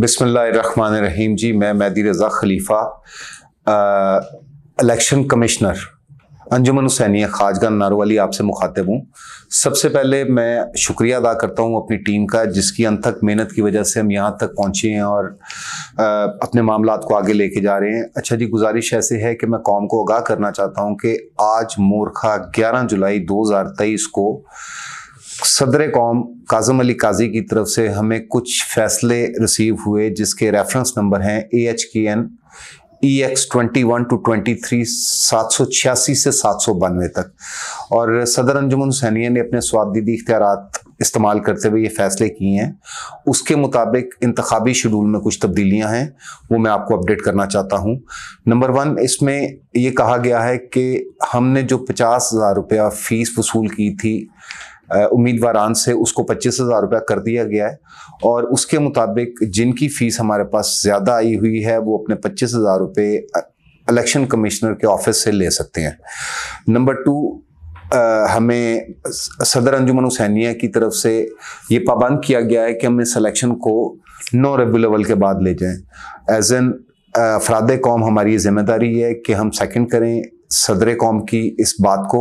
बिस्मिल्लाहिर्रहमानिर्रहीम जी, मैं मेहदी रज़ा खलीफा, election commissioner अंजुमन हुसैनिया ख़ाजगन नारोवाली आपसे मुखातिब हूँ। सबसे पहले मैं शुक्रिया अदा करता हूँ अपनी टीम का, जिसकी अनथक मेहनत की वजह से हम यहाँ तक पहुँचे हैं और अपने मामलात को आगे लेके जा रहे हैं। अच्छा जी, गुजारिश ऐसे है कि मैं कौम को आगाह करना चाहता हूँ कि आज मोरखा 11 जुलाई 2023 को सदर कौम काज़म अली काजी की तरफ से हमें कुछ फैसले रिसीव हुए, जिसके रेफरेंस नंबर हैं AHKN EX21 to 23 786 से 792 तक। और सदर अंजुमन हुसैनिया ने अपने स्वाबदीदी इख्तियारात इस्तेमाल करते हुए ये फैसले किए हैं। उसके मुताबिक इंतखाबी शेड्यूल में कुछ तब्दीलियां हैं, वो मैं आपको अपडेट करना चाहता हूँ। नंबर 1, इसमें ये कहा गया है कि हमने जो 50,000 रुपया फ़ीस वसूल की थी उम्मीदवारान से, उसको 25,000 रुपया कर दिया गया है। और उसके मुताबिक जिनकी फ़ीस हमारे पास ज़्यादा आई हुई है वो अपने 25,000 रुपये इलेक्शन कमिश्नर के ऑफिस से ले सकते हैं। नंबर 2, हमें सदर अंजुमन हुसैनिया की तरफ से ये पाबंद किया गया है कि हम इस इलेक्शन को 9 रबीउल अव्वल के बाद ले जाएं। एज एन अफराद कौम हमारी जिम्मेदारी है कि हम सेकंड करें सदर कौम की इस बात को।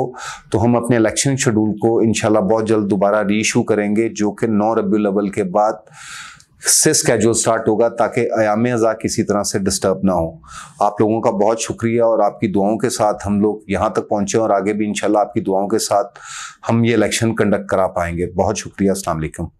तो हम अपने इलेक्शन शेड्यूल को इंशाल्लाह बहुत जल्द दोबारा रीइशू करेंगे, जो कि 9 रबीउल अव्वल के बाद से स्केड्यूल स्टार्ट होगा, ताकि अयाम अज़ा किसी तरह से डिस्टर्ब ना हो। आप लोगों का बहुत शुक्रिया, और आपकी दुआओं के साथ हम लोग यहाँ तक पहुँचे और आगे भी इंशाल्लाह आपकी दुआओं के साथ हम ये इलेक्शन कंडक्ट करा पाएंगे। बहुत शुक्रिया। अस्सलाम वालेकुम।